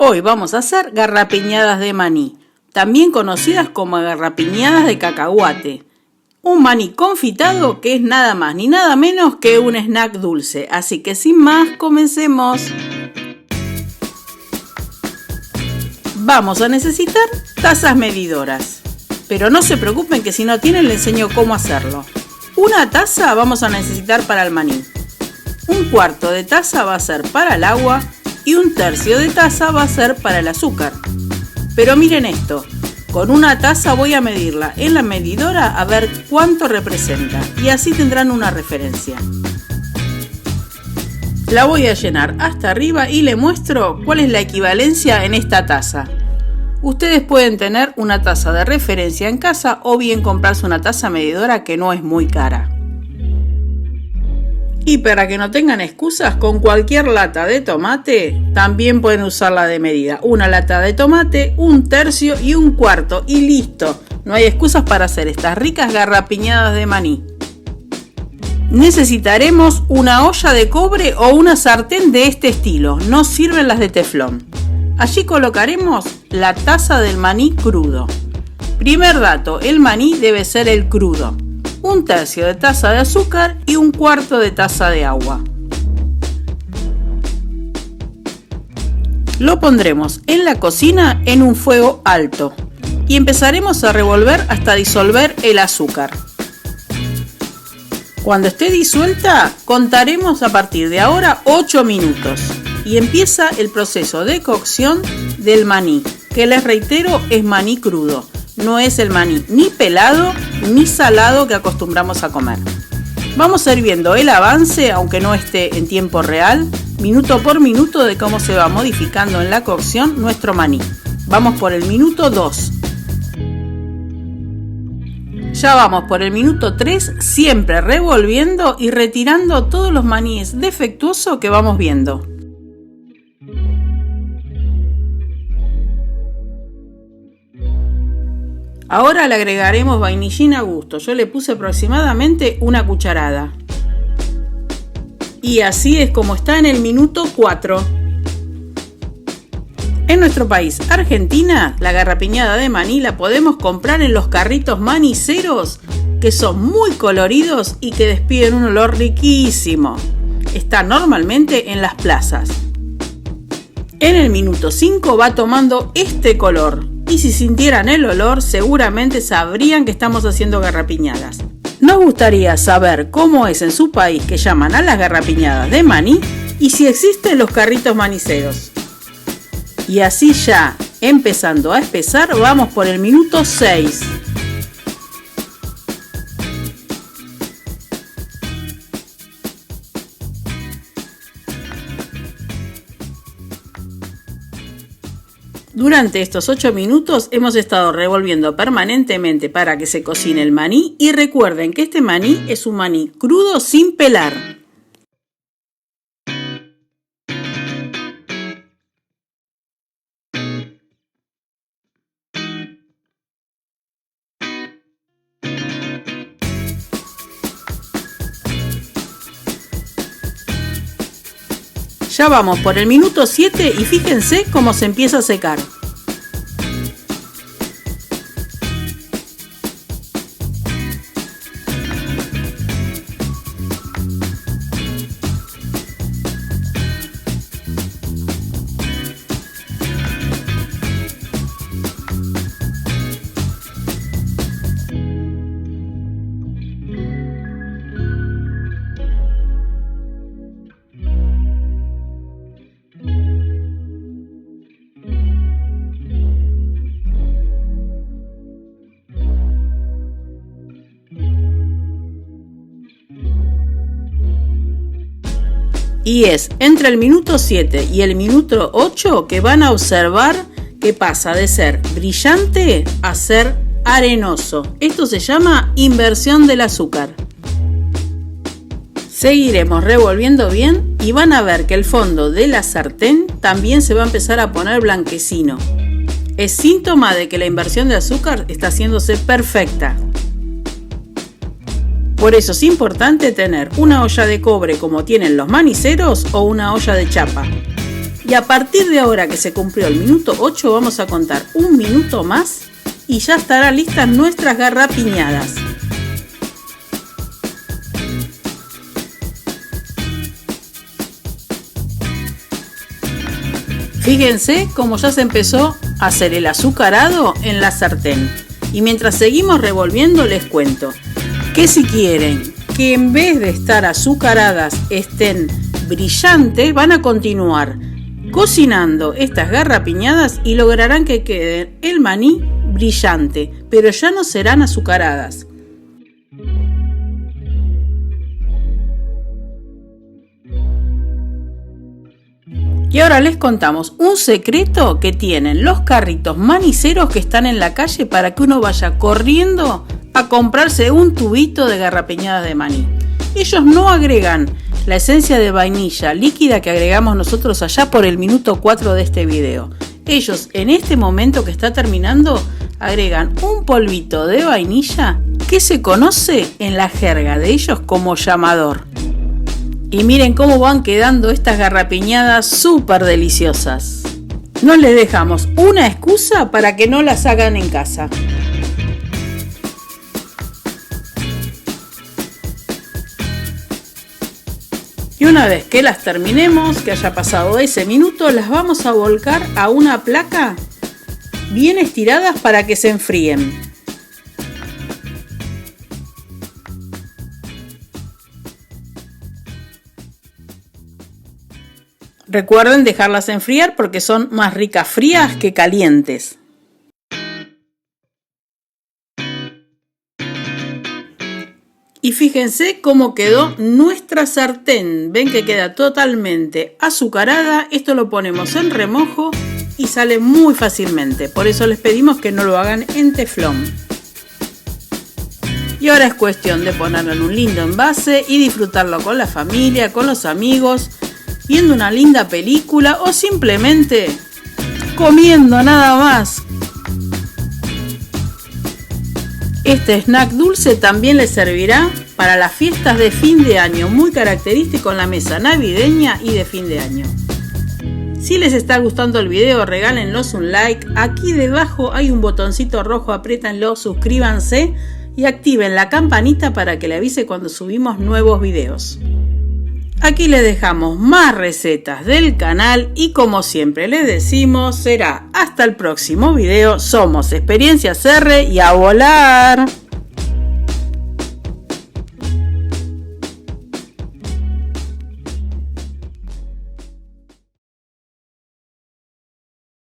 Hoy vamos a hacer garrapiñadas de maní, también conocidas como garrapiñadas de cacahuate. Un maní confitado que es nada más ni nada menos que un snack dulce. Así que sin más, comencemos. Vamos a necesitar tazas medidoras. Pero no se preocupen que si no tienen les enseño cómo hacerlo. Una taza vamos a necesitar para el maní. Un cuarto de taza va a ser para el agua y un tercio de taza va a ser para el azúcar. Pero miren esto, con una taza voy a medirla en la medidora a ver cuánto representa y así tendrán una referencia. La voy a llenar hasta arriba y le muestro cuál es la equivalencia en esta taza. Ustedes pueden tener una taza de referencia en casa o bien comprarse una taza medidora que no es muy cara. Y para que no tengan excusas, con cualquier lata de tomate también pueden usar la de medida. Una lata de tomate, un tercio y un cuarto y listo. No hay excusas para hacer estas ricas garrapiñadas de maní. Necesitaremos una olla de cobre o una sartén de este estilo, no sirven las de teflón. Allí colocaremos la taza del maní crudo. Primer dato, el maní debe ser el crudo. Un tercio de taza de azúcar y un cuarto de taza de agua. Lo pondremos en la cocina en un fuego alto y empezaremos a revolver hasta disolver el azúcar. Cuando esté disuelta, contaremos a partir de ahora 8 minutos y empieza el proceso de cocción del maní, que les reitero es maní crudo. No es el maní ni pelado ni salado que acostumbramos a comer. Vamos a ir viendo el avance, aunque no esté en tiempo real, minuto por minuto de cómo se va modificando en la cocción nuestro maní. Vamos por el minuto 2. Ya vamos por el minuto 3, siempre revolviendo y retirando todos los maníes defectuosos que vamos viendo. Ahora le agregaremos vainillín a gusto. Yo le puse aproximadamente una cucharada. Y así es como está en el minuto 4. En nuestro país, Argentina, la garrapiñada de maní la podemos comprar en los carritos maniceros, que son muy coloridos y que despiden un olor riquísimo. Está normalmente en las plazas. En el minuto 5 va tomando este color. Y si sintieran el olor, seguramente sabrían que estamos haciendo garrapiñadas. Nos gustaría saber cómo es en su país que llaman a las garrapiñadas de maní y si existen los carritos maniceros. Y así ya, empezando a espesar, vamos por el minuto 6. Durante estos 8 minutos hemos estado revolviendo permanentemente para que se cocine el maní y recuerden que este maní es un maní crudo sin pelar. Ya vamos por el minuto 7 y fíjense cómo se empieza a secar. Y es entre el minuto 7 y el minuto 8 que van a observar que pasa de ser brillante a ser arenoso. Esto se llama inversión del azúcar. Seguiremos revolviendo bien y van a ver que el fondo de la sartén también se va a empezar a poner blanquecino. Es síntoma de que la inversión de azúcar está haciéndose perfecta. Por eso es importante tener una olla de cobre como tienen los maniceros o una olla de chapa. Y a partir de ahora que se cumplió el minuto 8 vamos a contar un minuto más y ya estarán listas nuestras garrapiñadas. Fíjense cómo ya se empezó a hacer el azucarado en la sartén. Y mientras seguimos revolviendo les cuento que si quieren que en vez de estar azucaradas estén brillantes, van a continuar cocinando estas garrapiñadas y lograrán que quede el maní brillante, pero ya no serán azucaradas. Y ahora les contamos un secreto que tienen los carritos maniceros que están en la calle para que uno vaya corriendo a comprarse un tubito de garrapiñadas de maní. Ellos no agregan la esencia de vainilla líquida que agregamos nosotros allá por el minuto 4 de este video. Ellos en este momento que está terminando agregan un polvito de vainilla que se conoce en la jerga de ellos como llamador. Y miren cómo van quedando estas garrapiñadas súper deliciosas. No les dejamos una excusa para que no las hagan en casa. Y una vez que las terminemos, que haya pasado ese minuto, las vamos a volcar a una placa bien estiradas para que se enfríen. Recuerden dejarlas enfriar porque son más ricas frías que calientes. Y fíjense cómo quedó nuestra sartén. Ven que queda totalmente azucarada. Esto lo ponemos en remojo y sale muy fácilmente. Por eso les pedimos que no lo hagan en teflón. Y ahora es cuestión de ponerlo en un lindo envase y disfrutarlo con la familia, con los amigos, viendo una linda película o simplemente comiendo nada más. Este snack dulce también les servirá para las fiestas de fin de año, muy característico en la mesa navideña y de fin de año. Si les está gustando el video, regálennos un like. Aquí debajo hay un botoncito rojo, apriétanlo, suscríbanse y activen la campanita para que le avise cuando subimos nuevos videos. Aquí les dejamos más recetas del canal y como siempre les decimos, será hasta el próximo video. Somos Experiencias R y a volar.